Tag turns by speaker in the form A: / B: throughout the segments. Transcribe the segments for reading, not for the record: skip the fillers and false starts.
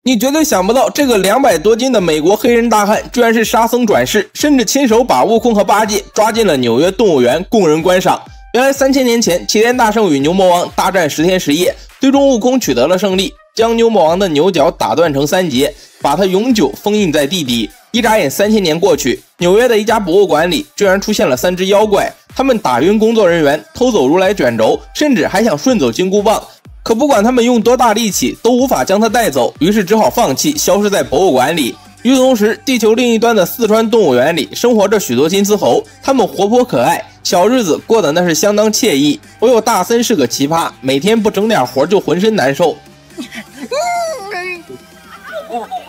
A: 你绝对想不到，这个200多斤的美国黑人大汉居然是沙僧转世，甚至亲手把悟空和八戒抓进了纽约动物园供人观赏。原来3000年前，齐天大圣与牛魔王大战10天10夜，最终悟空取得了胜利，将牛魔王的牛角打断成3节，把他永久封印在地底。一眨眼3000年过去，纽约的一家博物馆里居然出现了3只妖怪，他们打晕工作人员，偷走如来卷轴，甚至还想顺走金箍棒。可不管他们用多大力气，都无法将它带走，于是只好放弃，消失在博物馆里。与此同时，地球另一端的四川动物园里生活着许多金丝猴，它们活泼可爱，小日子过得那是相当惬意。唯有大森是个奇葩，每天不整点活就浑身难受。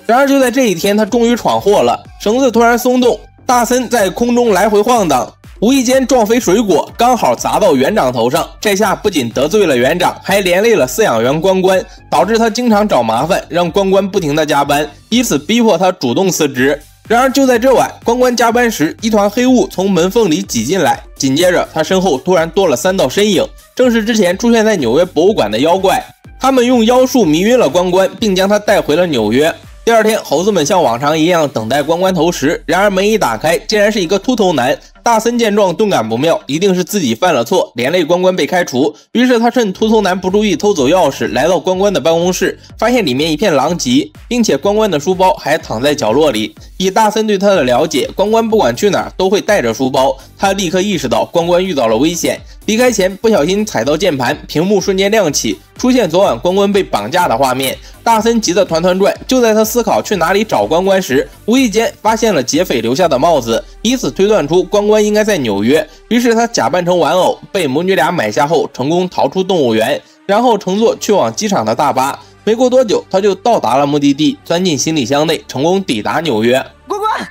A: 然而就在这一天，他终于闯祸了，绳子突然松动，大森在空中来回晃荡，无意间撞飞水果，刚好砸到园长头上。这下不仅得罪了园长，还连累了饲养员关关，导致他经常找麻烦，让关关不停地加班，以此逼迫他主动辞职。然而就在这晚，关关加班时，一团黑雾从门缝里挤进来，紧接着他身后突然多了3道身影，正是之前出现在纽约博物馆的妖怪。他们用妖术迷晕了关关，并将他带回了纽约。第二天，猴子们像往常一样等待关关投食，然而门一打开，竟然是一个秃头男。大森见状顿感不妙，一定是自己犯了错，连累关关被开除。于是他趁秃头男不注意偷走钥匙，来到关关的办公室，发现里面一片狼藉，并且关关的书包还躺在角落里。以大森对他的了解，关关不管去哪儿都会带着书包。他立刻意识到关关遇到了危险，离开前不小心踩到键盘，屏幕瞬间亮起，出现昨晚关关被绑架的画面。大森急得团团转，就在他思考去哪里找关关时，无意间发现了劫匪留下的帽子，以此推断出关关应该在纽约。于是他假扮成玩偶，被母女俩买下后，成功逃出动物园，然后乘坐去往机场的大巴。没过多久，他就到达了目的地，钻进行李箱内，成功抵达纽约。
B: 关关，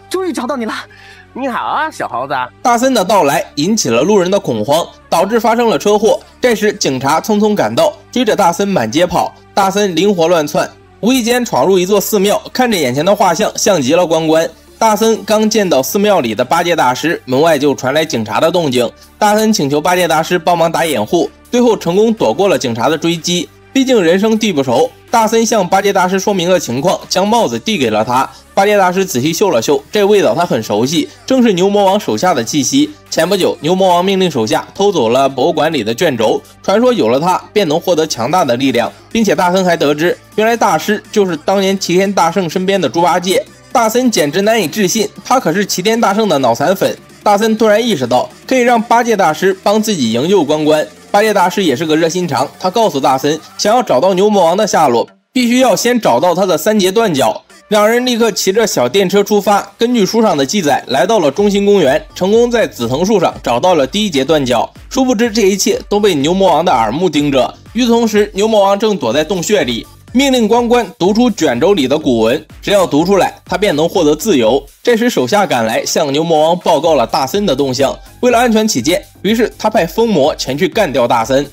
B: 终于找到你了。
C: 你好啊，小猴子。
A: 大森的到来引起了路人的恐慌，导致发生了车祸。这时警察匆匆赶到，追着大森满街跑。大森灵活乱窜，无意间闯入一座寺庙，看着眼前的画像，像极了关关。大森刚见到寺庙里的八戒大师，门外就传来警察的动静。大森请求八戒大师帮忙打掩护，最后成功躲过了警察的追击。毕竟人生地不熟，大森向八戒大师说明了情况，将帽子递给了他。八戒大师仔细嗅了嗅，这味道他很熟悉，正是牛魔王手下的气息。前不久，牛魔王命令手下偷走了博物馆里的卷轴，传说有了它便能获得强大的力量，并且大森还得知，原来大师就是当年齐天大圣身边的猪八戒。大森简直难以置信，他可是齐天大圣的脑残粉。大森突然意识到，可以让八戒大师帮自己营救关关。八戒大师也是个热心肠，他告诉大森，想要找到牛魔王的下落，必须要先找到他的3节断脚。两人立刻骑着小电车出发，根据书上的记载，来到了中心公园，成功在紫藤树上找到了第1节断脚。殊不知这一切都被牛魔王的耳目盯着。与此同时，牛魔王正躲在洞穴里，命令关关读出卷轴里的古文，只要读出来，他便能获得自由。这时手下赶来，向牛魔王报告了大森的动向。为了安全起见，于是他派疯魔前去干掉大森。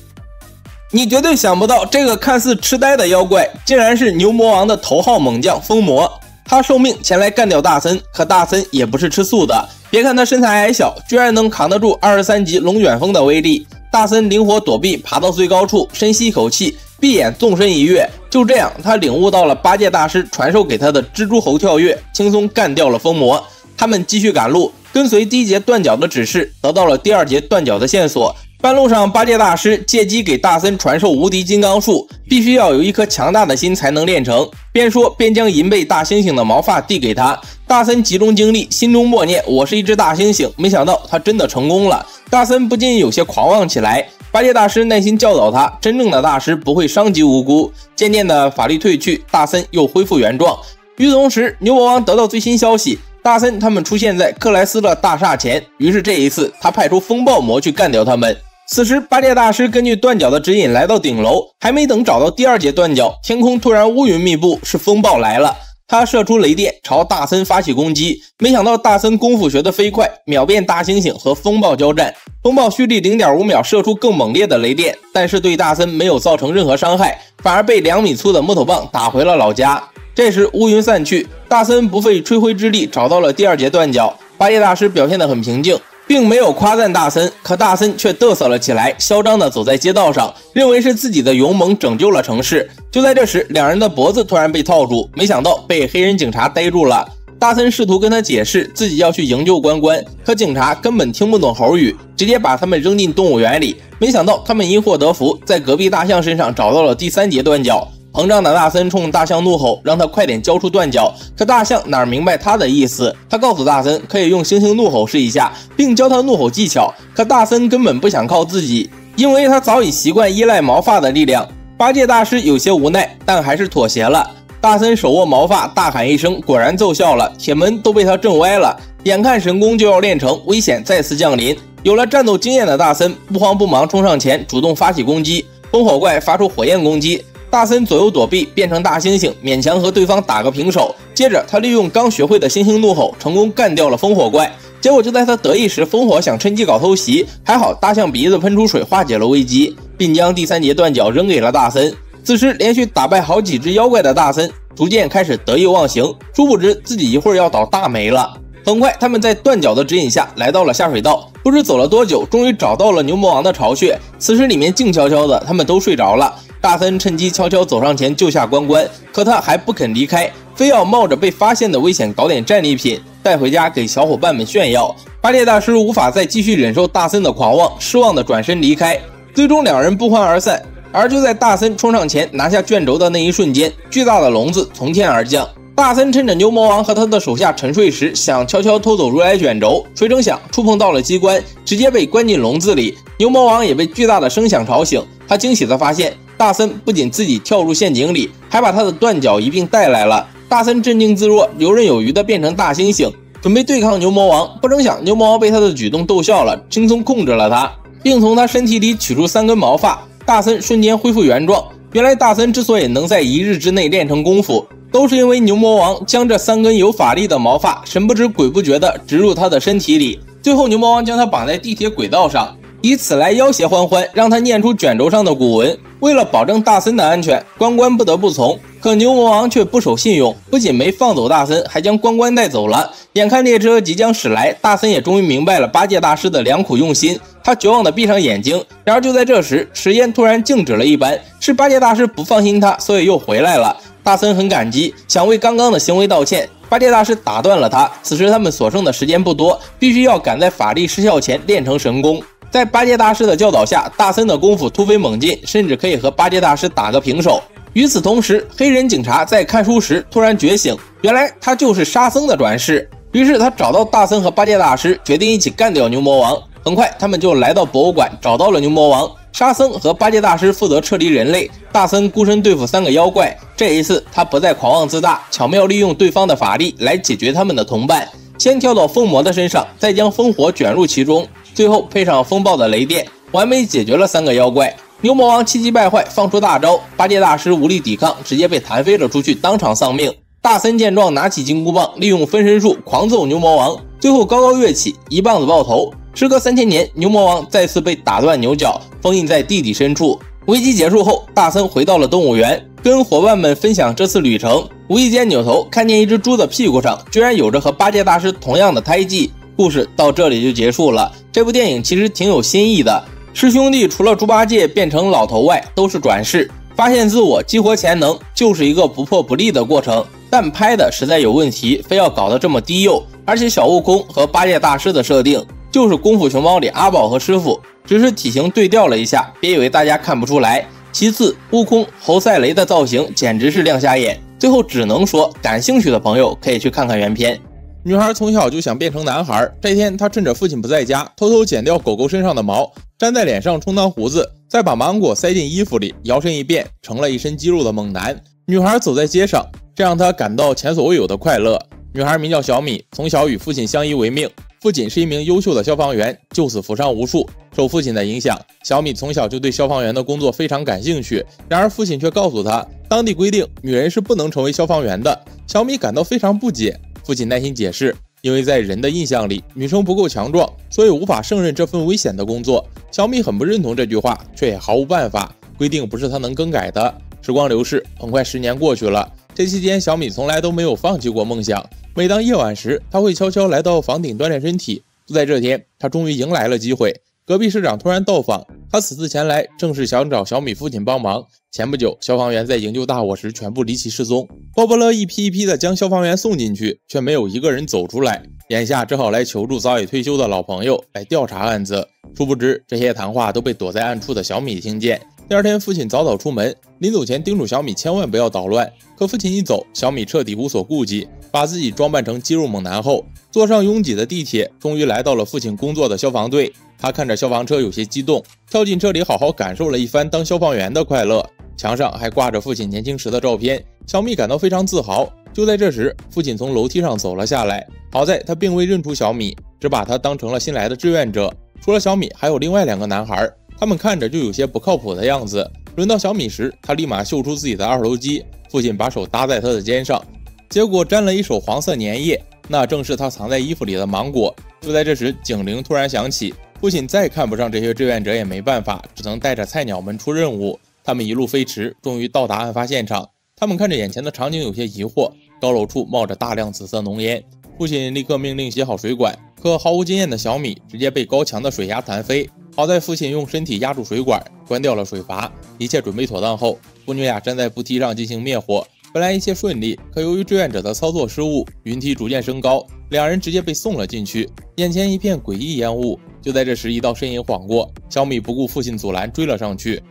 A: 你绝对想不到，这个看似痴呆的妖怪，竟然是牛魔王的头号猛将疯魔。他受命前来干掉大森，可大森也不是吃素的。别看他身材矮小，居然能扛得住23级龙卷风的威力。大森灵活躲避，爬到最高处，深吸一口气，闭眼纵身一跃。就这样，他领悟到了八戒大师传授给他的蜘蛛猴跳跃，轻松干掉了疯魔。他们继续赶路，跟随第1节断脚的指示，得到了第2节断脚的线索。半路上，八戒大师借机给大森传授无敌金刚术，必须要有一颗强大的心才能练成。边说边将银背大猩猩的毛发递给他。大森集中精力，心中默念：“我是一只大猩猩。”没想到他真的成功了。大森不禁有些狂妄起来。八戒大师耐心教导他，真正的大师不会伤及无辜。渐渐的，法力退去，大森又恢复原状。与此同时，牛魔王得到最新消息，大森他们出现在克莱斯勒大厦前，于是这一次他派出风暴魔去干掉他们。此时八戒大师根据断脚的指引来到顶楼，还没等找到第2节断脚，天空突然乌云密布，是风暴来了。他射出雷电朝大森发起攻击，没想到大森功夫学得飞快，秒变大猩猩和风暴交战。风暴蓄力 0.5 秒射出更猛烈的雷电，但是对大森没有造成任何伤害，反而被2米粗的木头棒打回了老家。这时乌云散去，大森不费吹灰之力找到了第2节断脚。八戒大师表现得很平静，并没有夸赞大森，可大森却嘚瑟了起来，嚣张地走在街道上，认为是自己的勇猛拯救了城市。就在这时，两人的脖子突然被套住，没想到被黑人警察逮住了。大森试图跟他解释自己要去营救关关，可警察根本听不懂猴语，直接把他们扔进动物园里。没想到他们因祸得福，在隔壁大象身上找到了第3节断脚。膨胀的大森冲大象怒吼，让他快点交出断脚。可大象哪明白他的意思，他告诉大森可以用猩猩怒吼试一下，并教他怒吼技巧。可大森根本不想靠自己，因为他早已习惯依赖毛发的力量。八戒大师有些无奈，但还是妥协了。大森手握毛发，大喊一声，果然奏效了，铁门都被他震歪了。眼看神功就要练成，危险再次降临。有了战斗经验的大森不慌不忙冲上前，主动发起攻击。烽火怪发出火焰攻击，大森左右躲避，变成大猩猩，勉强和对方打个平手。接着他利用刚学会的猩猩怒吼，成功干掉了烽火怪。结果就在他得意时，烽火想趁机搞偷袭，还好大象鼻子喷出水化解了危机，并将第3节断脚扔给了大森。此时连续打败好几只妖怪的大森逐渐开始得意忘形，殊不知自己一会儿要倒大霉了。很快他们在断脚的指引下来到了下水道，不知走了多久，终于找到了牛魔王的巢穴。此时里面静悄悄的，他们都睡着了。大森趁机悄悄走上前救下关关，可他还不肯离开，非要冒着被发现的危险搞点战利品带回家给小伙伴们炫耀。八戒大师无法再继续忍受大森的狂妄，失望的转身离开。最终两人不欢而散。而就在大森冲上前拿下卷轴的那一瞬间，巨大的笼子从天而降。大森趁着牛魔王和他的手下沉睡时，想悄悄偷走如来卷轴，谁成想触碰到了机关，直接被关进笼子里。牛魔王也被巨大的声响吵醒，他惊喜地发现大森不仅自己跳入陷阱里，还把他的断脚一并带来了。大森镇静自若，游刃有余地变成大猩猩，准备对抗牛魔王。不成想牛魔王被他的举动逗笑了，轻松控制了他，并从他身体里取出3根毛发。大森瞬间恢复原状。原来大森之所以能在1日之内练成功夫，都是因为牛魔王将这3根有法力的毛发神不知鬼不觉地植入他的身体里。最后牛魔王将他绑在地铁轨道上，以此来要挟欢欢，让他念出卷轴上的古文。为了保证大森的安全，关关不得不从。可牛魔王却不守信用，不仅没放走大森，还将关关带走了。眼看列车即将驶来，大森也终于明白了八戒大师的良苦用心，他绝望地闭上眼睛。然而就在这时，时间突然静止了一般，是八戒大师不放心他，所以又回来了。大森很感激，想为刚刚的行为道歉。八戒大师打断了他，此时他们所剩的时间不多，必须要赶在法力失效前练成神功。在八戒大师的教导下，大森的功夫突飞猛进，甚至可以和八戒大师打个平手。与此同时，黑人警察在看书时突然觉醒，原来他就是沙僧的转世。于是他找到大森和八戒大师，决定一起干掉牛魔王。很快他们就来到博物馆，找到了牛魔王。沙僧和八戒大师负责撤离人类，大森孤身对付3个妖怪。这一次他不再狂妄自大，巧妙利用对方的法力来解决他们的同伴。先跳到疯魔的身上，再将烽火卷入其中，最后配上风暴的雷电，完美解决了3个妖怪。牛魔王气急败坏，放出大招，八戒大师无力抵抗，直接被弹飞了出去，当场丧命。大森见状，拿起金箍棒，利用分身术狂揍牛魔王，最后高高跃起，一棒子爆头。时隔3000年，牛魔王再次被打断牛角，封印在地底深处。危机结束后，大森回到了动物园，跟伙伴们分享这次旅程。无意间扭头看见一只猪的屁股上居然有着和八戒大师同样的胎记。故事到这里就结束了。这部电影其实挺有新意的。师兄弟除了猪八戒变成老头外，都是转世，发现自我，激活潜能，就是一个不破不立的过程。但拍的实在有问题，非要搞得这么低幼。而且小悟空和八戒大师的设定就是功夫熊猫里阿宝和师傅，只是体型对调了一下，别以为大家看不出来。其次，悟空、侯赛雷的造型简直是亮瞎眼。最后只能说，感兴趣的朋友可以去看看原片。
D: 女孩从小就想变成男孩，这天她趁着父亲不在家，偷偷剪掉狗狗身上的毛，粘在脸上充当胡子，再把芒果塞进衣服里，摇身一变成了一身肌肉的猛男。女孩走在街上，这让她感到前所未有的快乐。女孩名叫小米，从小与父亲相依为命，父亲是一名优秀的消防员，救死扶伤无数。受父亲的影响，小米从小就对消防员的工作非常感兴趣。然而父亲却告诉她，当地规定女人是不能成为消防员的。小米感到非常不解，父亲耐心解释，因为在人的印象里，女生不够强壮，所以无法胜任这份危险的工作。小米很不认同这句话，却也毫无办法，规定不是她能更改的。时光流逝，很快10年过去了。这期间，小米从来都没有放弃过梦想。每当夜晚时，她会悄悄来到房顶锻炼身体，就在这天，他终于迎来了机会。隔壁市长突然到访，他此次前来正是想找小米父亲帮忙。前不久，消防员在营救大火时全部离奇失踪，鲍勃勒一批一批的将消防员送进去，却没有一个人走出来。眼下只好来求助早已退休的老朋友来调查案子。殊不知，这些谈话都被躲在暗处的小米听见。第二天，父亲早早出门，临走前叮嘱小米千万不要捣乱。可父亲一走，小米彻底无所顾忌，把自己装扮成肌肉猛男后，坐上拥挤的地铁，终于来到了父亲工作的消防队。他看着消防车有些激动，跳进车里好好感受了一番当消防员的快乐。墙上还挂着父亲年轻时的照片，小米感到非常自豪。就在这时，父亲从楼梯上走了下来，好在他并未认出小米，只把他当成了新来的志愿者。除了小米，还有另外2个男孩，他们看着就有些不靠谱的样子。轮到小米时，他立马秀出自己的2头肌，父亲把手搭在他的肩上，结果沾了一手黄色粘液，那正是他藏在衣服里的芒果。就在这时，警铃突然响起，父亲再看不上这些志愿者也没办法，只能带着菜鸟们出任务。他们一路飞驰，终于到达案发现场。他们看着眼前的场景有些疑惑，高楼处冒着大量紫色浓烟。父亲立刻命令写好水管，可毫无经验的小米直接被高强的水压弹飞。好在父亲用身体压住水管，关掉了水阀。一切准备妥当后，父女俩站在步梯上进行灭火。本来一切顺利，可由于志愿者的操作失误，云梯逐渐升高，2人直接被送了进去。眼前一片诡异烟雾。就在这时，一道身影晃过，小米不顾父亲阻拦，追了上去。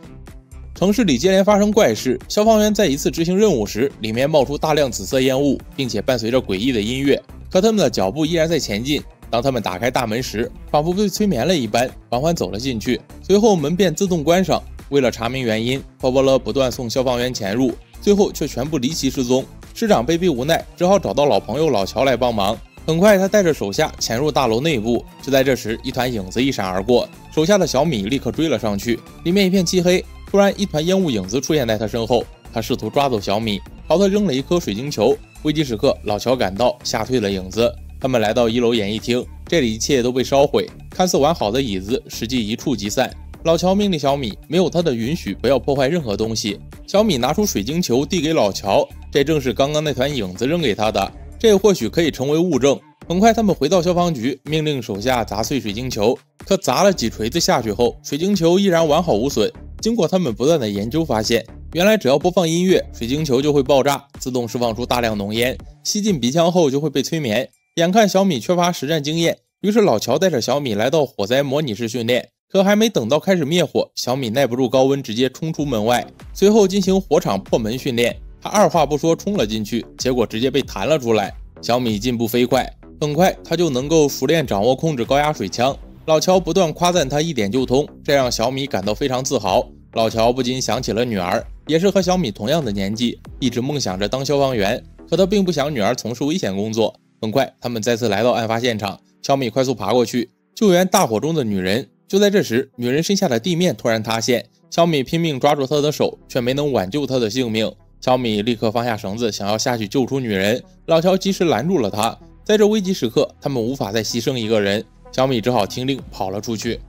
D: 城市里接连发生怪事，消防员在一次执行任务时，里面冒出大量紫色烟雾，并且伴随着诡异的音乐，可他们的脚步依然在前进。当他们打开大门时，仿佛被催眠了一般，缓缓走了进去，随后门便自动关上。为了查明原因，鲍勃勒不断送消防员潜入，最后却全部离奇失踪。市长被逼无奈，只好找到老朋友老乔来帮忙。很快，他带着手下潜入大楼内部。就在这时，一团影子一闪而过，手下的小米立刻追了上去。里面一片漆黑，突然一团烟雾影子出现在他身后，他试图抓走小米，朝他扔了一颗水晶球。危急时刻，老乔赶到，吓退了影子。他们来到1楼演艺厅，这里一切都被烧毁，看似完好的椅子实际一触即散。老乔命令小米没有他的允许不要破坏任何东西。小米拿出水晶球递给老乔，这正是刚刚那团影子扔给他的，这或许可以成为物证。很快他们回到消防局，命令手下砸碎水晶球，可砸了几锤子下去后，水晶球依然完好无损。经过他们不断的研究发现，原来只要播放音乐，水晶球就会爆炸，自动释放出大量浓烟，吸进鼻腔后就会被催眠。眼看小米缺乏实战经验，于是老乔带着小米来到火灾模拟室训练。可还没等到开始灭火，小米耐不住高温，直接冲出门外，随后进行火场破门训练。他二话不说冲了进去，结果直接被弹了出来。小米进步飞快，很快他就能够熟练掌握控制高压水枪。老乔不断夸赞他一点就通，这让小米感到非常自豪。老乔不禁想起了女儿，也是和小米同样的年纪，一直梦想着当消防员，可他并不想女儿从事危险工作。很快他们再次来到案发现场，小米快速爬过去救援大火中的女人。就在这时，女人身下的地面突然塌陷，小米拼命抓住她的手，却没能挽救她的性命。小米立刻放下绳子，想要下去救出女人，老乔及时拦住了他。在这危急时刻，他们无法再牺牲一个人，小米只好听令跑了出去。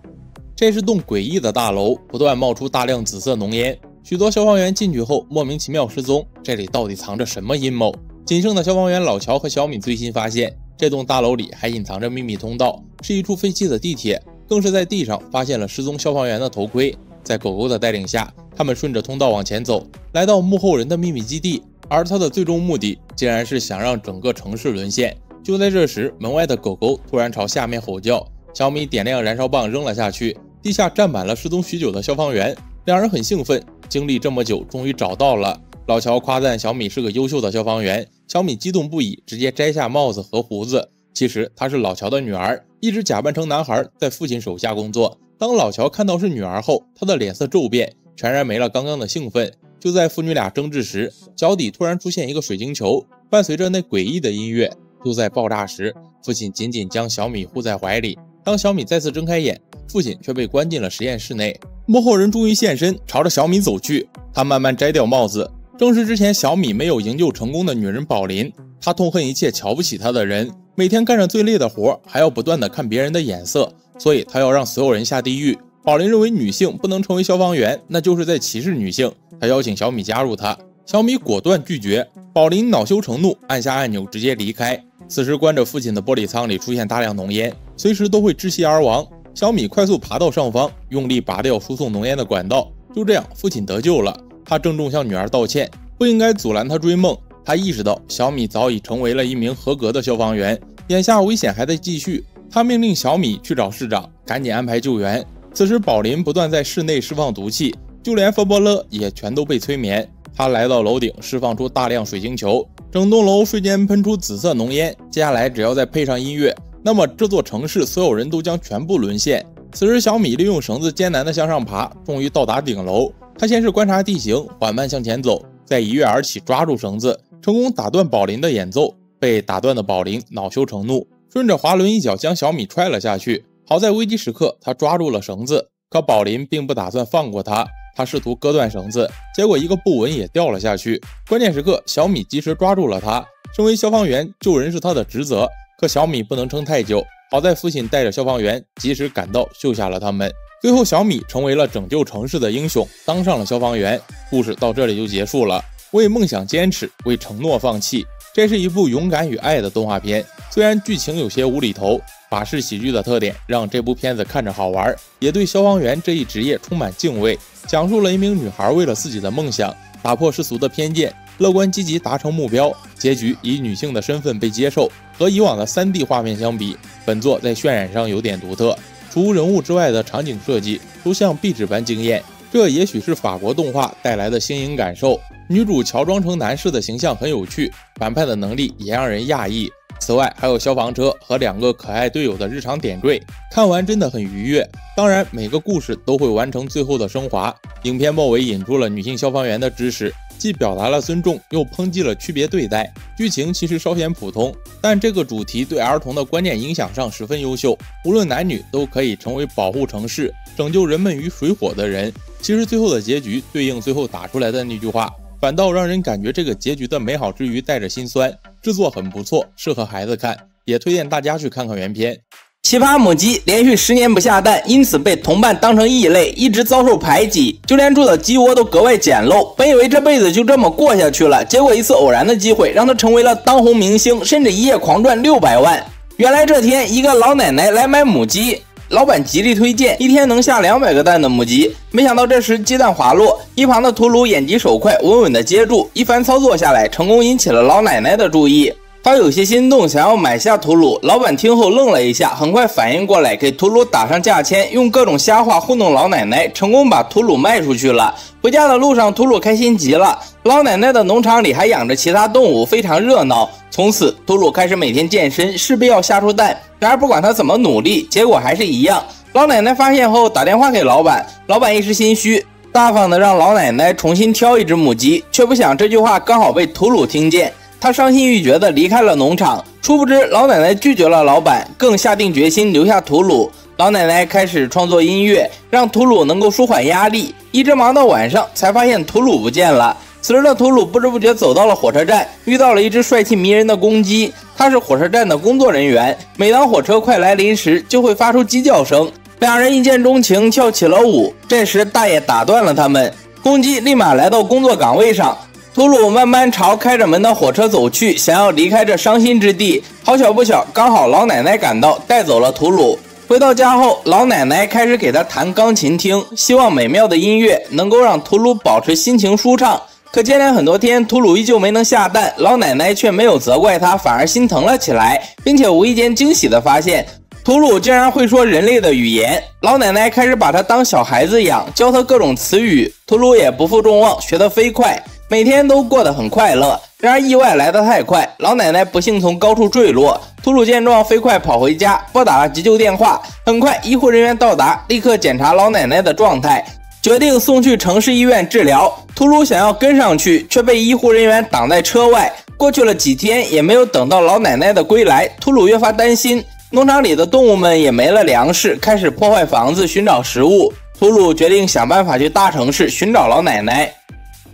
D: 这是栋诡异的大楼，不断冒出大量紫色浓烟，许多消防员进去后莫名其妙失踪，这里到底藏着什么阴谋？仅剩的消防员老乔和小米最新发现，这栋大楼里还隐藏着秘密通道，是一处废弃的地铁，更是在地上发现了失踪消防员的头盔。在狗狗的带领下，他们顺着通道往前走，来到幕后人的秘密基地，而他的最终目的竟然是想让整个城市沦陷。就在这时，门外的狗狗突然朝下面吼叫，小米点亮燃烧棒扔了下去，地下站满了失踪许久的消防员，两人很兴奋，经历这么久终于找到了。老乔夸赞小米是个优秀的消防员，小米激动不已，直接摘下帽子和胡子。其实她是老乔的女儿，一直假扮成男孩，在父亲手下工作。当老乔看到是女儿后，他的脸色骤变，全然没了刚刚的兴奋。就在父女俩争执时，脚底突然出现一个水晶球，伴随着那诡异的音乐。就在爆炸时，父亲紧紧将小米护在怀里。当小米再次睁开眼，父亲却被关进了实验室内。幕后人终于现身，朝着小米走去。他慢慢摘掉帽子，正是之前小米没有营救成功的女人宝林。他痛恨一切瞧不起他的人，每天干着最累的活，还要不断的看别人的眼色，所以他要让所有人下地狱。宝林认为女性不能成为消防员，那就是在歧视女性。他邀请小米加入他，小米果断拒绝。宝林恼羞成怒，按下按钮直接离开。此时关着父亲的玻璃舱里出现大量浓烟，随时都会窒息而亡。小米快速爬到上方，用力拔掉输送浓烟的管道，就这样，父亲得救了。他郑重向女儿道歉，不应该阻拦他追梦。他意识到小米早已成为了一名合格的消防员，眼下危险还在继续。他命令小米去找市长，赶紧安排救援。此时宝林不断在室内释放毒气，就连佛伯勒也全都被催眠。他来到楼顶，释放出大量水晶球，整栋楼瞬间喷出紫色浓烟。接下来只要再配上音乐，那么这座城市所有人都将全部沦陷。此时小米利用绳子艰难地向上爬，终于到达顶楼。他先是观察地形，缓慢向前走，再一跃而起抓住绳子，成功打断宝林的演奏。被打断的宝林恼羞成怒，顺着滑轮一脚将小米踹了下去。好在危急时刻他抓住了绳子，可宝林并不打算放过他。他试图割断绳子，结果一个不稳也掉了下去。关键时刻小米及时抓住了他。身为消防员，救人是他的职责，可小米不能撑太久。好在父亲带着消防员及时赶到，救下了他们。最后小米成为了拯救城市的英雄，当上了消防员。故事到这里就结束了。为梦想坚持，为承诺放弃，这是一部勇敢与爱的动画片。虽然剧情有些无厘头，法式喜剧的特点让这部片子看着好玩，也对消防员这一职业充满敬畏。讲述了一名女孩为了自己的梦想，打破世俗的偏见，乐观积极达成目标，结局以女性的身份被接受。和以往的 3D 画面相比，本作在渲染上有点独特，除人物之外的场景设计都像壁纸般惊艳，这也许是法国动画带来的新颖感受。女主乔装成男士的形象很有趣，反派的能力也让人讶异。此外还有消防车和2个可爱队友的日常点缀，看完真的很愉悦。当然每个故事都会完成最后的升华。影片末尾引出了女性消防员的知识，既表达了尊重，又抨击了区别对待。剧情其实稍显普通，但这个主题对儿童的观念影响上十分优秀，无论男女都可以成为保护城市、拯救人们于水火的人。其实最后的结局对应最后打出来的那句话，反倒让人感觉这个结局的美好之余带着心酸。制作很不错，适合孩子看，也推荐大家去看看原片。
A: 奇葩母鸡连续10年不下蛋，因此被同伴当成异类，一直遭受排挤，就连住的鸡窝都格外简陋。本以为这辈子就这么过下去了，结果一次偶然的机会让他成为了当红明星，甚至一夜狂赚600万。原来这天一个老奶奶来买母鸡，老板极力推荐一天能下200个蛋的母鸡，没想到这时鸡蛋滑落，一旁的屠卢眼疾手快，稳稳地接住，一番操作下来，成功引起了老奶奶的注意。他有些心动，想要买下屠卢。老板听后愣了一下，很快反应过来，给屠卢打上价签，用各种瞎话糊弄老奶奶，成功把屠卢卖出去了。回家的路上，屠卢开心极了。老奶奶的农场里还养着其他动物，非常热闹。从此，屠卢开始每天健身，势必要下出蛋。然而不管他怎么努力，结果还是一样。老奶奶发现后打电话给老板，老板一时心虚，大方的让老奶奶重新挑一只母鸡，却不想这句话刚好被屠卢听见。他伤心欲绝地离开了农场，殊不知老奶奶拒绝了老板，更下定决心留下屠卢。老奶奶开始创作音乐，让屠卢能够舒缓压力，一直忙到晚上才发现屠卢不见了。此时的屠卢不知不觉走到了火车站，遇到了一只帅气迷人的公鸡，他是火车站的工作人员，每当火车快来临时就会发出鸡叫声，两人一见钟情，跳起了舞。这时大爷打断了他们，公鸡立马来到工作岗位上。屠卢慢慢朝开着门的火车走去，想要离开这伤心之地。好巧不巧，刚好老奶奶赶到，带走了屠卢。回到家后，老奶奶开始给他弹钢琴听，希望美妙的音乐能够让屠卢保持心情舒畅。可接连很多天，屠卢依旧没能下蛋，老奶奶却没有责怪他，反而心疼了起来，并且无意间惊喜地发现屠卢竟然会说人类的语言。老奶奶开始把他当小孩子养，教他各种词语。屠卢也不负众望，学得飞快，每天都过得很快乐。然而意外来得太快，老奶奶不幸从高处坠落。屠卢见状，飞快跑回家，拨打了急救电话。很快，医护人员到达，立刻检查老奶奶的状态，决定送去城市医院治疗。屠卢想要跟上去，却被医护人员挡在车外。过去了几天，也没有等到老奶奶的归来，屠卢越发担心。农场里的动物们也没了粮食，开始破坏房子寻找食物。屠卢决定想办法去大城市寻找老奶奶。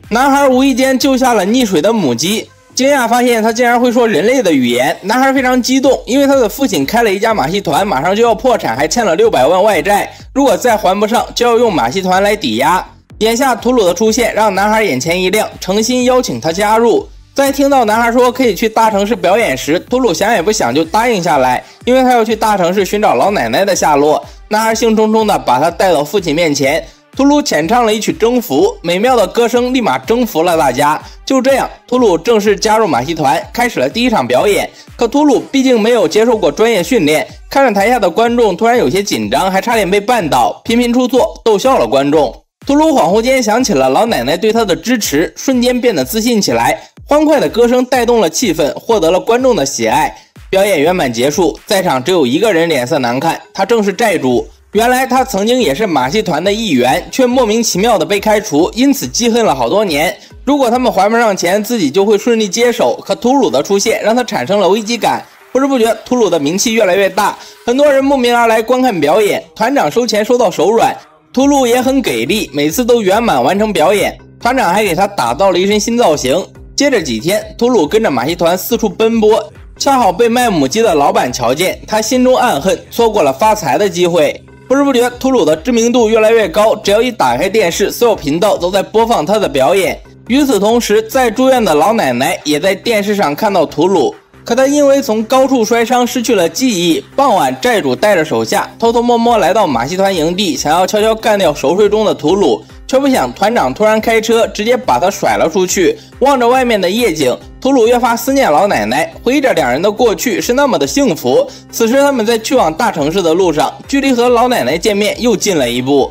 A: 男孩无意间救下了溺水的母鸡，惊讶发现他竟然会说人类的语言。男孩非常激动，因为他的父亲开了一家马戏团，马上就要破产，还欠了600万外债，如果再还不上，就要用马戏团来抵押。眼下屠卢的出现让男孩眼前一亮，诚心邀请他加入。在听到男孩说可以去大城市表演时，图鲁想也不想就答应下来，因为他要去大城市寻找老奶奶的下落。男孩兴冲冲地把他带到父亲面前，图鲁浅唱了一曲《征服》，美妙的歌声立马征服了大家。就这样，图鲁正式加入马戏团，开始了第一场表演。可图鲁毕竟没有接受过专业训练，看着台下的观众突然有些紧张，还差点被绊倒，频频出错，逗笑了观众。图鲁恍惚间想起了老奶奶对他的支持，瞬间变得自信起来。欢快的歌声带动了气氛，获得了观众的喜爱。表演圆满结束，在场只有一个人脸色难看，他正是债主。原来他曾经也是马戏团的一员，却莫名其妙的被开除，因此记恨了好多年。如果他们还不上钱，自己就会顺利接手。可图鲁的出现让他产生了危机感。不知不觉，图鲁的名气越来越大，很多人慕名而来观看表演。团长收钱收到手软，图鲁也很给力，每次都圆满完成表演。团长还给他打造了一身新造型。接着几天，图鲁跟着马戏团四处奔波，恰好被卖母鸡的老板瞧见，他心中暗恨，错过了发财的机会。不知不觉，图鲁的知名度越来越高，只要一打开电视，所有频道都在播放他的表演。与此同时，在住院的老奶奶也在电视上看到图鲁，可他因为从高处摔伤失去了记忆。傍晚，债主带着手下偷偷摸摸来到马戏团营地，想要悄悄干掉熟睡中的图鲁，却不想团长突然开车，直接把他甩了出去。望着外面的夜景，图鲁越发思念老奶奶，回忆着两人的过去是那么的幸福。此时他们在去往大城市的路上，距离和老奶奶见面又近了一步。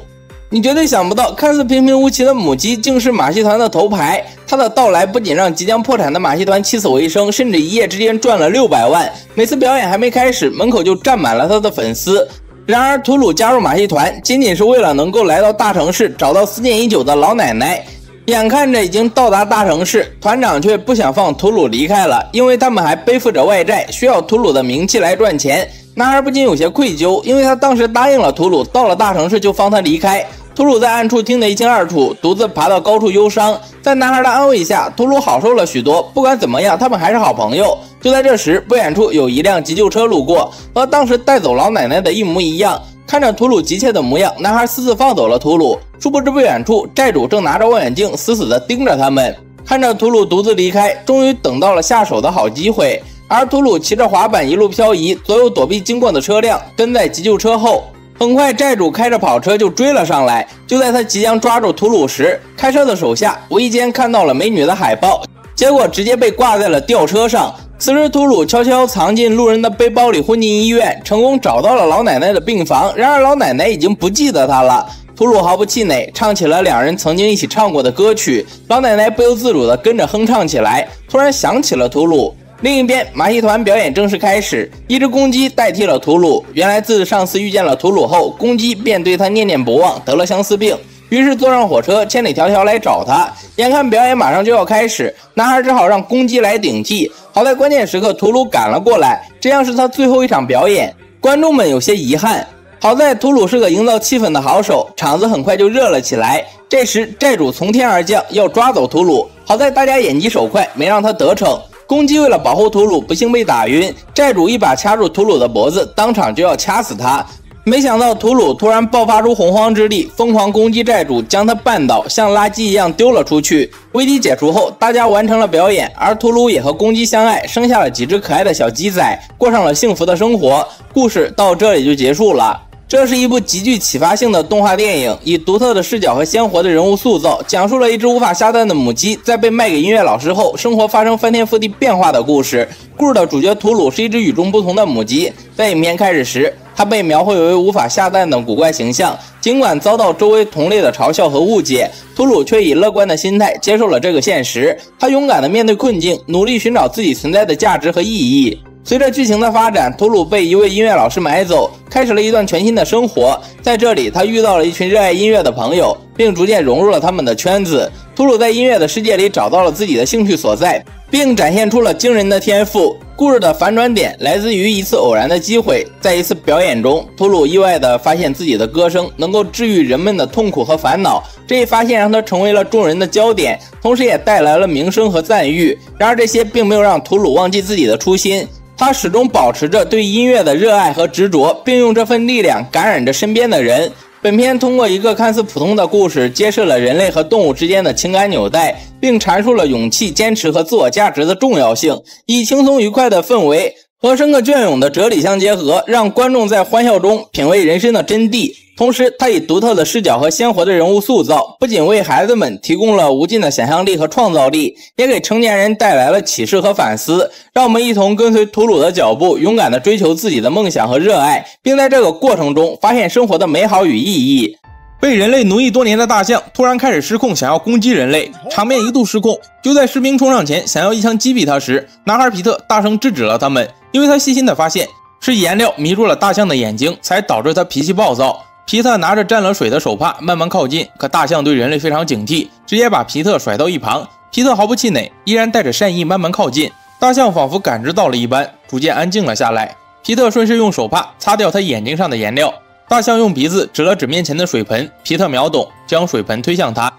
A: 你绝对想不到，看似平平无奇的母鸡竟是马戏团的头牌。它的到来不仅让即将破产的马戏团起死回生，甚至一夜之间赚了600万。每次表演还没开始，门口就站满了他的粉丝。然而图鲁加入马戏团仅仅是为了能够来到大城市，找到思念已久的老奶奶。眼看着已经到达大城市，团长却不想放图鲁离开了，因为他们还背负着外债，需要图鲁的名气来赚钱。男孩不禁有些愧疚，因为他当时答应了图鲁，到了大城市就放他离开。图鲁在暗处听得一清二楚，独自爬到高处忧伤。在男孩的安慰下，图鲁好受了许多。不管怎么样，他们还是好朋友。就在这时，不远处有一辆急救车路过，和当时带走老奶奶的一模一样。看着图鲁急切的模样，男孩私自放走了图鲁。殊不知不远处，债主正拿着望远镜死死地盯着他们。看着图鲁独自离开，终于等到了下手的好机会。而图鲁骑着滑板一路漂移，左右躲避经过的车辆，跟在急救车后。很快，债主开着跑车就追了上来。就在他即将抓住图鲁时，开车的手下无意间看到了美女的海报，结果直接被挂在了吊车上。此时，图鲁悄悄藏进路人的背包里，混进医院，成功找到了老奶奶的病房。然而，老奶奶已经不记得他了。图鲁毫不气馁，唱起了两人曾经一起唱过的歌曲。老奶奶不由自主地跟着哼唱起来，突然想起了图鲁。另一边，马戏团表演正式开始，一只公鸡代替了图鲁。原来自上次遇见了图鲁后，公鸡便对他念念不忘，得了相思病，于是坐上火车千里迢迢来找他。眼看表演马上就要开始，男孩只好让公鸡来顶替。好在关键时刻图鲁赶了过来，这样是他最后一场表演，观众们有些遗憾。好在图鲁是个营造气氛的好手，场子很快就热了起来。这时债主从天而降，要抓走图鲁，好在大家眼疾手快，没让他得逞。公鸡为了保护图鲁，不幸被打晕，债主一把掐住图鲁的脖子，当场就要掐死他。没想到图鲁突然爆发出洪荒之力，疯狂攻击债主，将他绊倒，像垃圾一样丢了出去。危机解除后，大家完成了表演，而图鲁也和公鸡相爱，生下了几只可爱的小鸡仔，过上了幸福的生活。故事到这里就结束了。这是一部极具启发性的动画电影，以独特的视角和鲜活的人物塑造，讲述了一只无法下蛋的母鸡在被卖给音乐老师后，生活发生翻天覆地变化的故事。故事的主角图鲁是一只与众不同的母鸡，在影片开始时，它被描绘为无法下蛋的古怪形象。尽管遭到周围同类的嘲笑和误解，图鲁却以乐观的心态接受了这个现实。他勇敢地面对困境，努力寻找自己存在的价值和意义。随着剧情的发展，图鲁被一位音乐老师买走，开始了一段全新的生活。在这里，他遇到了一群热爱音乐的朋友，并逐渐融入了他们的圈子。图鲁在音乐的世界里找到了自己的兴趣所在，并展现出了惊人的天赋。故事的反转点来自于一次偶然的机会，在一次表演中，图鲁意外地发现自己的歌声能够治愈人们的痛苦和烦恼。这一发现让他成为了众人的焦点，同时也带来了名声和赞誉。然而，这些并没有让图鲁忘记自己的初心。他始终保持着对音乐的热爱和执着，并用这份力量感染着身边的人。本片通过一个看似普通的故事，揭示了人类和动物之间的情感纽带，并阐述了勇气、坚持和自我价值的重要性，以轻松愉快的氛围和深刻隽永的哲理相结合，让观众在欢笑中品味人生的真谛。同时，他以独特的视角和鲜活的人物塑造，不仅为孩子们提供了无尽的想象力和创造力，也给成年人带来了启示和反思。让我们一同跟随图鲁的脚步，勇敢地追求自己的梦想和热爱，并在这个过程中发现生活的美好与意义。被人类奴役多年的大象突然开始失控，想要攻击人类，场面一度失控。就在士兵冲上前想要一枪击毙他时，男孩皮特大声制止了他们，因为他细心地发现是颜料迷住了大象的眼睛，才导致他脾气暴躁。皮特拿着沾了水的手帕慢慢靠近，可大象对人类非常警惕，直接把皮特甩到一旁。皮特毫不气馁，依然带着善意慢慢靠近。大象仿佛感知到了一般，逐渐安静了下来。皮特顺势用手帕擦掉他眼睛上的颜料，大象用鼻子指了指面前的水盆，皮特秒懂，将水盆推向他。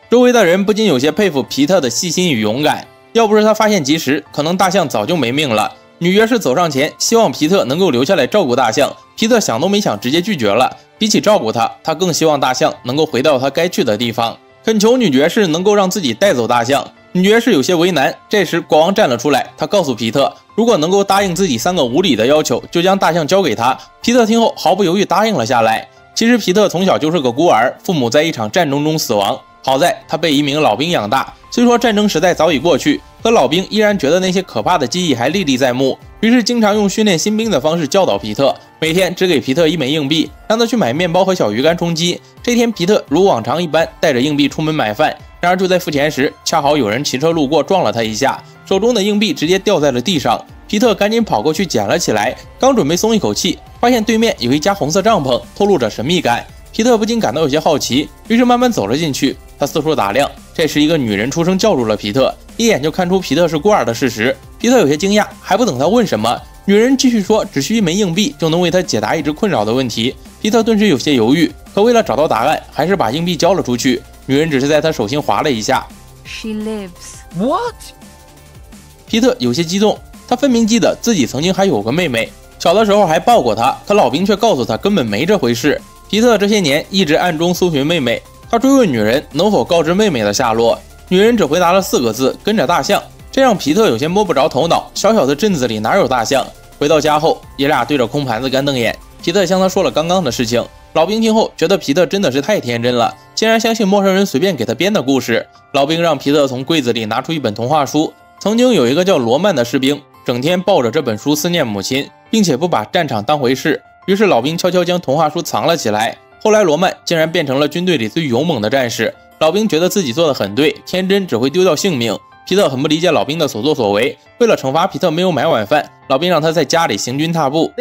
A: 周围的人不禁有些佩服皮特的细心与勇敢，要不是他发现及时，可能大象早就没命了。女爵士走上前，希望皮特能够留下来照顾大象。皮特想都没想，直接拒绝了。比起照顾他，他更希望大象能够回到他该去的地方，恳求女爵士能够让自己带走大象。女爵士有些为难，这时国王站了出来，他告诉皮特，如果能够答应自己3个无理的要求，就将大象交给他。皮特听后毫不犹豫答应了下来。其实皮特从小就是个孤儿，父母在一场战争中死亡，好在他被一名老兵养大。虽说战争时代早已过去，可老兵依然觉得那些可怕的记忆还历历在目，于是经常用训练新兵的方式教导皮特，每天只给皮特1枚硬币，让他去买面包和小鱼干充饥。这天皮特如往常一般带着硬币出门买饭，然而就在付钱时，恰好有人骑车路过撞了他一下，手中的硬币直接掉在了地上。皮特赶紧跑过去捡了起来，刚准备松一口气，发现对面有一家红色帐篷，透露着神秘感。皮特不禁感到有些好奇，于是慢慢走了进去。他四处打量，这时一个女人出声叫住了皮特，一眼就看出皮特是孤儿的事实。皮特有些惊讶，还不等他问什么，女人继续说只需1枚硬币就能为他解答一直困扰的问题。皮特顿时有些犹豫，可为了找到答案，还是把硬币交了出去。女人只是在他手心划了一下。
E: She lives.
B: What？
A: 皮特有些激动，他分明记得自己曾经还有个妹妹，小的时候还抱过她，可老兵却告诉他根本没这回事。皮特这些年一直暗中搜寻妹妹，他追问女人能否告知妹妹的下落，女人只回答了4个字：跟着大象。这让皮特有些摸不着头脑，小小的镇子里哪有大象？回到家后，爷俩对着空盘子干瞪眼。皮特向他说了刚刚的事情，老兵听后觉得皮特真的是太天真了，竟然相信陌生人随便给他编的故事。老兵让皮特从柜子里拿出一本童话书，曾经有一个叫罗曼的士兵，整天抱着这本书思念母亲，并且不把战场当回事。于是老兵悄悄将童话书藏了起来。后来罗曼竟然变成了军队里最勇猛的战士。老兵觉得自己做的很对，天真只会丢掉性命。皮特很不理解老兵的所作所为，为了惩罚皮特没有买晚饭，老兵让他在家里行军踏步。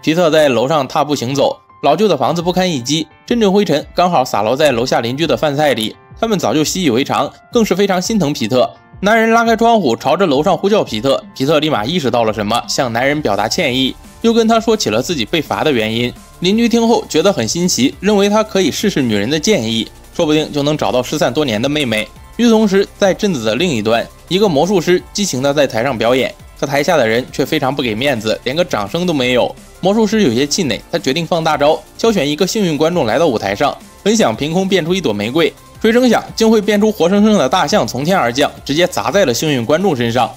A: 皮特在楼上踏步行走，老旧的房子不堪一击，阵阵灰尘刚好洒落在楼下邻居的饭菜里，他们早就习以为常，更是非常心疼皮特。男人拉开窗户朝着楼上呼叫皮特，皮特立马意识到了什么，向男人表达歉意，又跟他说起了自己被罚的原因。邻居听后觉得很新奇，认为他可以试试女人的建议，说不定就能找到失散多年的妹妹。与此同时，在镇子的另一端，一个魔术师激情地在台上表演，可台下的人却非常不给面子，连个掌声都没有。魔术师有些气馁，他决定放大招，挑选一个幸运观众来到舞台上，本想凭空变出一朵玫瑰，谁成想竟会变出活生生的大象从天而降，直接砸在了幸运观众身上。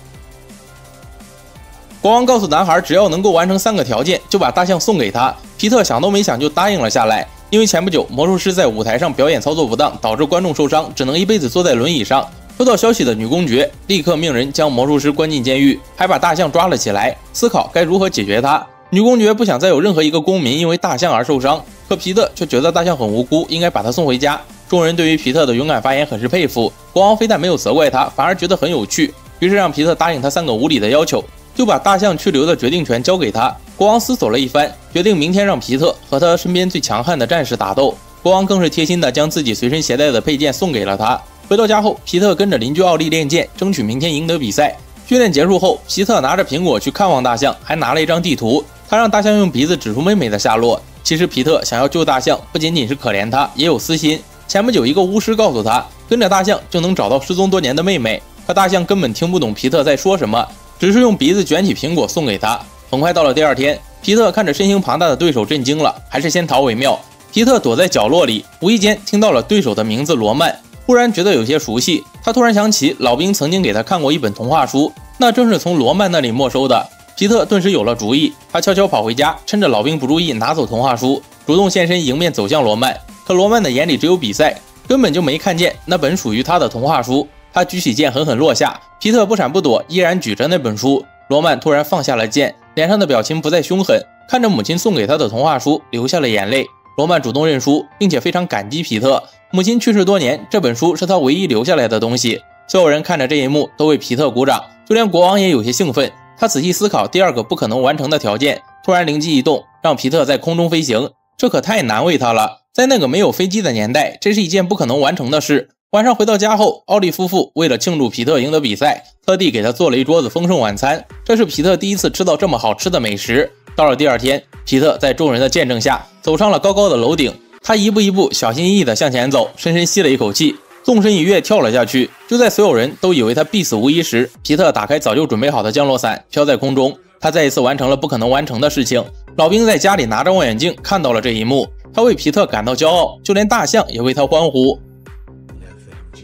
A: 国王告诉男孩，只要能够完成3个条件，就把大象送给他。皮特想都没想就答应了下来。因为前不久魔术师在舞台上表演操作不当，导致观众受伤，只能一辈子坐在轮椅上。收到消息的女公爵立刻命人将魔术师关进监狱，还把大象抓了起来，思考该如何解决它。女公爵不想再有任何一个公民因为大象而受伤，可皮特却觉得大象很无辜，应该把它送回家。众人对于皮特的勇敢发言很是佩服，国王非但没有责怪他，反而觉得很有趣，于是让皮特答应他3个无理的要求，就把大象去留的决定权交给他。国王思索了一番，决定明天让皮特和他身边最强悍的战士打斗。国王更是贴心的将自己随身携带的佩剑送给了他。回到家后，皮特跟着邻居奥利练剑，争取明天赢得比赛。训练结束后，皮特拿着苹果去看望大象，还拿了一张地图，他让大象用鼻子指出妹妹的下落。其实皮特想要救大象，不仅仅是可怜他，也有私心。前不久一个巫师告诉他，跟着大象就能找到失踪多年的妹妹，可大象根本听不懂皮特在说什么，只是用鼻子卷起苹果送给他。很快到了第二天，皮特看着身形庞大的对手震惊了，还是先逃为妙。皮特躲在角落里，无意间听到了对手的名字罗曼，忽然觉得有些熟悉。他突然想起老兵曾经给他看过一本童话书，那正是从罗曼那里没收的。皮特顿时有了主意，他悄悄跑回家，趁着老兵不注意拿走童话书，主动现身迎面走向罗曼。可罗曼的眼里只有比赛，根本就没看见那本属于他的童话书。他举起剑狠狠落下，皮特不闪不躲，依然举着那本书。罗曼突然放下了剑，脸上的表情不再凶狠，看着母亲送给他的童话书，流下了眼泪。罗曼主动认输，并且非常感激皮特。母亲去世多年，这本书是他唯一留下来的东西。所有人看着这一幕都为皮特鼓掌，就连国王也有些兴奋。他仔细思考第二个不可能完成的条件，突然灵机一动，让皮特在空中飞行。这可太难为他了，在那个没有飞机的年代，这是一件不可能完成的事。晚上回到家后，奥利夫妇为了庆祝皮特赢得比赛，特地给他做了一桌子丰盛晚餐。这是皮特第一次吃到这么好吃的美食。到了第二天，皮特在众人的见证下走上了高高的楼顶，他一步一步小心翼翼地向前走，深深吸了一口气，纵身一跃跳了下去。就在所有人都以为他必死无疑时，皮特打开早就准备好的降落伞，飘在空中。他再一次完成了不可能完成的事情。老兵在家里拿着望远镜看到了这一幕，他为皮特感到骄傲，就连大象也为他欢呼。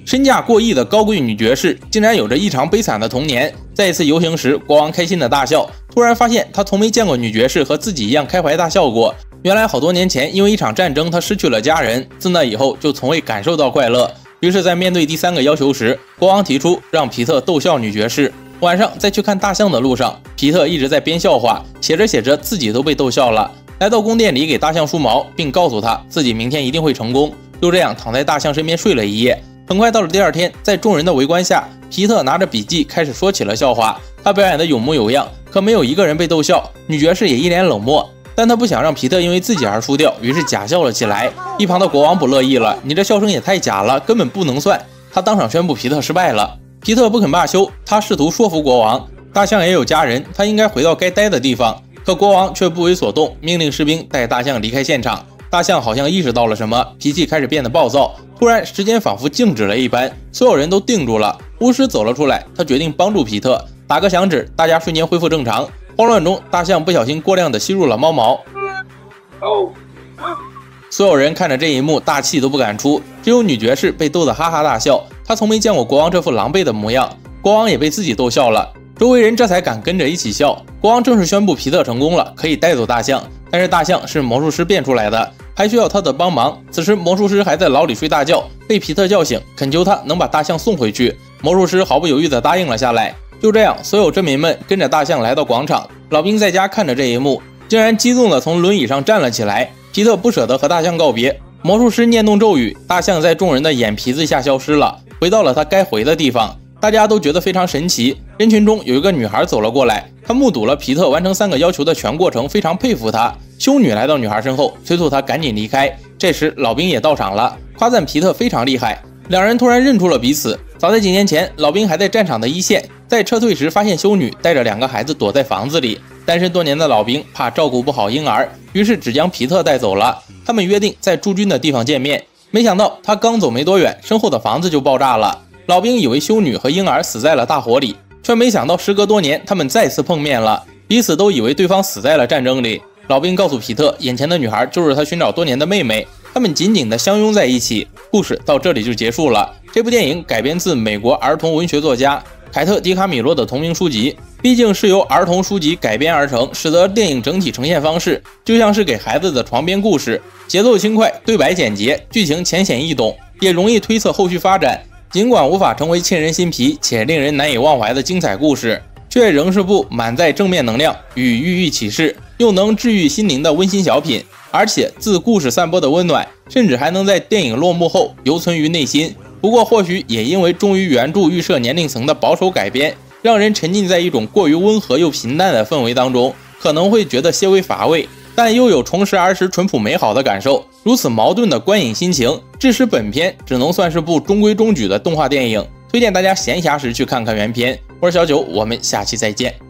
A: 身价过亿的高贵女爵士竟然有着异常悲惨的童年。在一次游行时，国王开心的大笑，突然发现他从没见过女爵士和自己一样开怀大笑过。原来好多年前因为一场战争，他失去了家人，自那以后就从未感受到快乐。于是在面对第三个要求时，国王提出让皮特逗笑女爵士。晚上在去看大象的路上，皮特一直在编笑话，写着写着自己都被逗笑了。来到宫殿里给大象梳毛，并告诉他自己明天一定会成功。就这样躺在大象身边睡了一夜。很快到了第二天，在众人的围观下，皮特拿着笔记开始说起了笑话。他表演的有模有样，可没有一个人被逗笑。女爵士也一脸冷漠，但他不想让皮特因为自己而输掉，于是假笑了起来。一旁的国王不乐意了，你这笑声也太假了，根本不能算。他当场宣布皮特失败了。皮特不肯罢休，他试图说服国王，大象也有家人，他应该回到该待的地方。可国王却不为所动，命令士兵带大象离开现场。大象好像意识到了什么，脾气开始变得暴躁。突然时间仿佛静止了一般，所有人都定住了。巫师走了出来，他决定帮助皮特，打个响指，大家瞬间恢复正常。慌乱中，大象不小心过量的吸入了猫毛。所有人看着这一幕，大气都不敢出，只有女爵士被逗得哈哈大笑。她从没见过国王这副狼狈的模样，国王也被自己逗笑了，周围人这才敢跟着一起笑。国王正式宣布皮特成功了，可以带走大象。但是大象是魔术师变出来的，还需要他的帮忙。此时魔术师还在牢里睡大觉，被皮特叫醒，恳求他能把大象送回去。魔术师毫不犹豫地答应了下来。就这样，所有镇民们跟着大象来到广场。老兵在家看着这一幕，竟然激动地从轮椅上站了起来。皮特不舍得和大象告别，魔术师念动咒语，大象在众人的眼皮子下消失了，回到了他该回的地方。大家都觉得非常神奇。人群中有一个女孩走了过来，她目睹了皮特完成3个要求的全过程，非常佩服他。修女来到女孩身后，催促她赶紧离开。这时老兵也到场了，夸赞皮特非常厉害。两人突然认出了彼此。早在几年前，老兵还在战场的一线，在撤退时发现修女带着2个孩子躲在房子里。单身多年的老兵怕照顾不好婴儿，于是只将皮特带走了。他们约定在驻军的地方见面，没想到他刚走没多远，身后的房子就爆炸了。老兵以为修女和婴儿死在了大火里，却没想到时隔多年，他们再次碰面了，彼此都以为对方死在了战争里。老兵告诉皮特，眼前的女孩就是他寻找多年的妹妹，他们紧紧地相拥在一起。故事到这里就结束了。这部电影改编自美国儿童文学作家凯特·迪卡米洛的同名书籍，毕竟是由儿童书籍改编而成，使得电影整体呈现方式就像是给孩子的床边故事，节奏轻快，对白简洁，剧情浅显易懂，也容易推测后续发展。尽管无法成为沁人心脾且令人难以忘怀的精彩故事，却仍是部满载正面能量与寓意启示，又能治愈心灵的温馨小品。而且自故事散播的温暖，甚至还能在电影落幕后犹存于内心。不过或许也因为忠于原著预设年龄层的保守改编，让人沉浸在一种过于温和又平淡的氛围当中，可能会觉得些微乏味，但又有重拾儿时淳朴美好的感受。如此矛盾的观影心情，致使本片只能算是部中规中矩的动画电影，推荐大家闲暇时去看看原片。我是小九，我们下期再见。